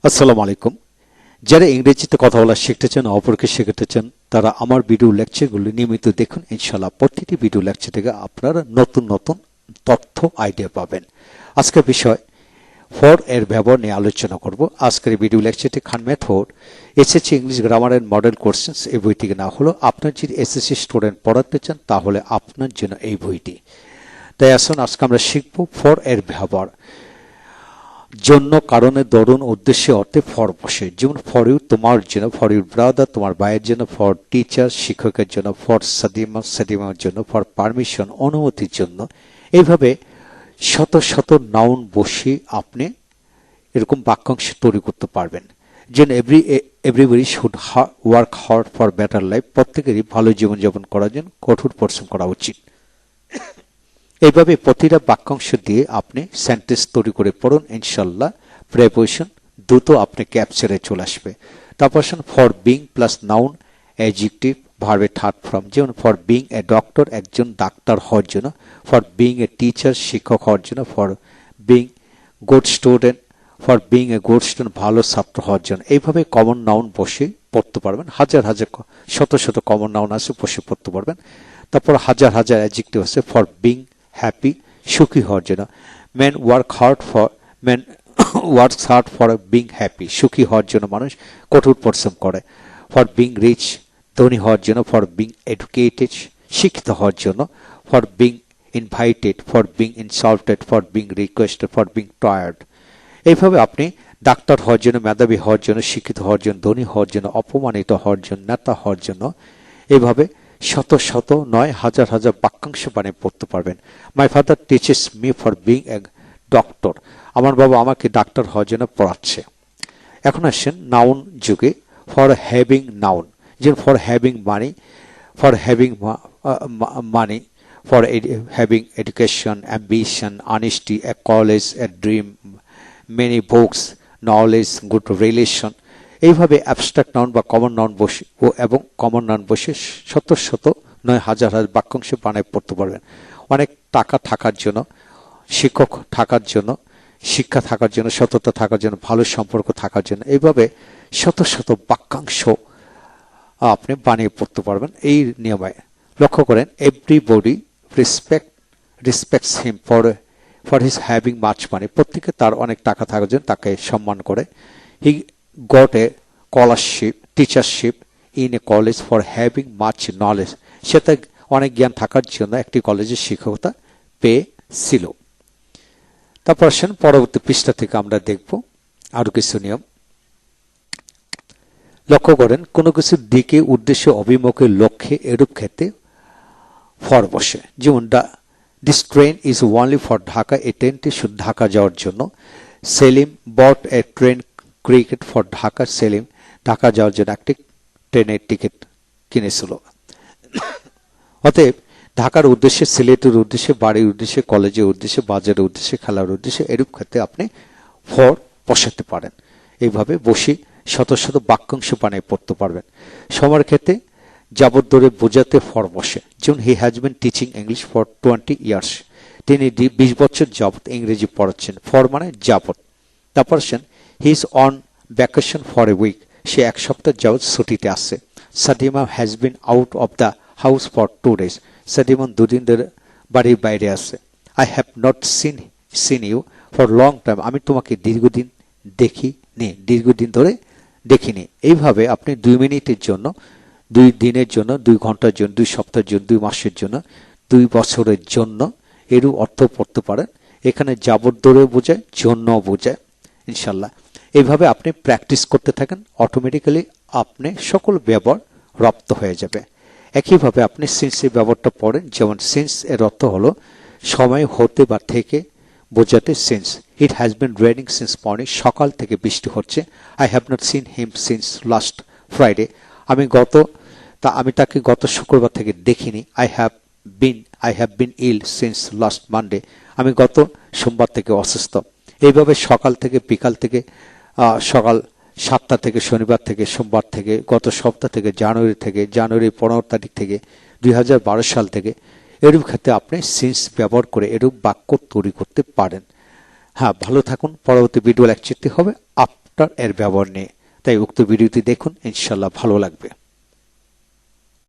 আসসালামু আলাইকুম। যারা ইংরেজিতে কথা বলা শিখতে চান, অপরকে শেখাতে চান, তারা আমার ভিডিও লেকচারগুলি নিয়মিত দেখুন। ইনশাআল্লাহ প্রতিটি ভিডিও লেকচার থেকে আপনারা নতুন নতুন তথ্য আইডিয়া পাবেন। আজকের বিষয় ফর এর ব্যবহার নিয়ে আলোচনা করব। আজকের ভিডিও লেকচারটি Khan method SSC English grammar and model questions এই বই থেকে না হলো। আপনার যদি এসএসসি স্টুডেন্ট পড়াতে চান তাহলে আপনার জন্য এই বইটি। তাই আসুন আজকে আমরা শিখব ফর এর ব্যবহার। জন্য, কারণে, দরুন, উদ্দেশ্যে, অর্থে ফর বসে। যেমন ফর ইউ তোমার জন্য, ফর ইউর ব্রাদার তোমার ভাইয়ের জন্য, ফর টিচার শিক্ষকের জন্য, ফর সাদিমার জন্য, ফর পারমিশন অনুমতির জন্য। এইভাবে শত শত নাউন বসে আপনি এরকম বাক্যাংশ তৈরি করতে পারবেন। যেন everybody should work hard for better life. প্রত্যেকেরই ভালো জীবনযাপন করার জন্য কঠোর পরিশ্রম করা উচিত। এইভাবে প্রতিটা বাক্যাংশ দিয়ে আপনি সেন্টেন্স তৈরি করে পড়ুন। ইনশাল্লাহ প্রিপোজিশন দ্রুত আপনি ক্যাপচারে চলে আসবে। তারপর for being plus noun adjective ভার্বের থার্ড ফর্ম। যেমন ফর বিং এ ডক্টর একজন ডাক্তার হওয়ার জন্য, ফর বিং এ টিচার শিক্ষক হওয়ার জন্য, for being good student, for being a good student ভালো ছাত্র হওয়ার জন্য। এইভাবে কমন নাউন বসে পড়তে পারবেন। হাজার হাজার শত শত কমন নাউন আছে, বসে পড়তে পারবেন। তারপর হাজার হাজার অ্যাডজেক্টিভ আছে। ফর বিং হ্যাপি সুখী হওয়ার জন্য, man works hard for being happy সুখী হওয়ার জন্য মানুষ কঠোর পরিশ্রম করে। ফর বিং রিচ ধনী হওয়ার জন্য, ফর বিং এডুকেটেড শিক্ষিত হওয়ার জন্য, for being invited, for being insulted, for being requested, for being tired. এইভাবে আপনি ডাক্তার হওয়ার জন্য, মেধাবী হওয়ার জন্য, শিক্ষিত হওয়ার জন্য, ধনী হওয়ার জন্য, অপমানিত হওয়ার জন্য, নেতা হওয়ার জন্য, এইভাবে শত শত নয় হাজার হাজার বাক্যাংশ বানিয়ে পড়তে পারবেন। My father teaches me for being a doctor. আমার বাবা আমাকে ডাক্তার হওয়ার জন্য পড়াচ্ছে। এখন আসছেন নাউন যুগে। ফর হ্যাভিং নাউন, যেমন for having money, for having money, for having education, ambition, honesty, A college, a dream, many books, knowledge, good relation. এইভাবে অ্যাবস্ট্রাক্ট নাউন বা কমন নাউন বসে এবং কমন নাউন বসে শত শত নয় হাজার হাজার বাক্যাংশ বানায় পড়তে পারবেন। অনেক টাকা থাকার জন্য, শিক্ষক থাকার জন্য, শিক্ষা থাকার জন্য, সততা থাকার জন্য, ভালো সম্পর্ক থাকার জন্য, এইভাবে শত শত বাক্যাংশ আপনি বানিয়ে পড়তে পারবেন এই নিয়মে। লক্ষ্য করেন everybody respects him for his having much money. প্রত্যেকে তার অনেক টাকা থাকার জন্য তাকে সম্মান করে। He got a scholarship teachership in a college for having much knowledge. সে তার অনেক জ্ঞান থাকার জন্য একটি কলেজের শিক্ষকতা পেয়েছিল। তারপর আসেন পরবর্তী পৃষ্ঠা থেকে আমরা দেখব আরো কিছু নিয়ম। লক্ষ্য করেন কোনো কিছুর দিকে, উদ্দেশ্যে, অভিমুখে, লক্ষ্যে এরূপ ক্ষেত্রে ফর বসে। যেমন this train is only for Dhaka. এই ট্রেনটি শুধু ঢাকা যাওয়ার জন্য। Selim bought a train ticket for Dhaka. Selim Dhaka যাওয়ার জন্য একটি ট্রেনের টিকিট কিনেছিল। অতএব ঢাকার উদ্দেশ্যে, সিলেটের উদ্দেশ্যে, বাড়ির উদ্দেশ্যে, কলেজের উদ্দেশ্যে, বাজারের উদ্দেশ্যে, খেলার উদ্দেশ্যে এরূপ ক্ষেত্রে আপনি ফর বসাতে পারেন। এইভাবে বসে শত শত বাক্যাংশ বানিয়ে পড়তে পারবেন। সময়ের ক্ষেত্রে যাবত ধরে বোঝাতে ফর বসে। যেমন he has been teaching English for 20 years. তিনি 20 বছর যাবত ইংরেজি পড়াচ্ছেন। ফর মানে যাবত। তারপর he is on vacation for a week. সে এক সপ্তাহ যাবত ছুটিতে আসছে। Sadima has been out of the house for 2 days। Sadimon দুদিন ধরে বাড়ির বাইরে আছে। I have not seen you for long time. আমি তোমাকে দীর্ঘদিন দীর্ঘদিন ধরে দেখিনি। এইভাবে আপনি 2 মিনিটের জন্য, 2 দিনের জন্য, 2 ঘন্টার জন্য, 2 সপ্তাহের জন্য, 2 মাসের জন্য, 2 বছরের জন্য এরূপ অর্থ পড়তে পারেন। এখানে যাবত ধরে বোঝায়, জন্য বোঝায়। ইনশাল্লাহ এইভাবে আপনি প্র্যাকটিস করতে থাকেন, অটোমেটিক্যালি আপনি সকল ব্যবহার রপ্ত হয়ে যাবে। একইভাবে আপনি সিন্সের ব্যবহারটা পড়েন। যেমন সিন্স এর অর্থ হলো সময়, হতে বা থেকে বোঝাতে since. It has been raining since morning. সকাল থেকে বৃষ্টি হচ্ছে। I have not seen him since last Friday. আমি তাকে গত শুক্রবার থেকে দেখিনি। I have been ill since last Monday. আমি গত সোমবার থেকে অসুস্থ। এইভাবে সকাল থেকে, বিকাল থেকে, সকাল 7টা থেকে, শনিবার থেকে, সোমবার থেকে, গত সপ্তাহ থেকে, জানুয়ারি 15 তারিখ থেকে, 2012 সাল থেকে এরূপ ক্ষেত্রে আপনি সিন্স ব্যবহার করে এরূপ বাক্য তৈরি করতে পারেন। হ্যাঁ, ভালো থাকুন। পরবর্তী ভিডিও লেকচারটি হবে চ্যাপ্টার এর ব্যবহার নিয়ে। তাই উক্ত ভিডিওটি দেখুন, ইনশাআল্লাহ ভালো লাগবে।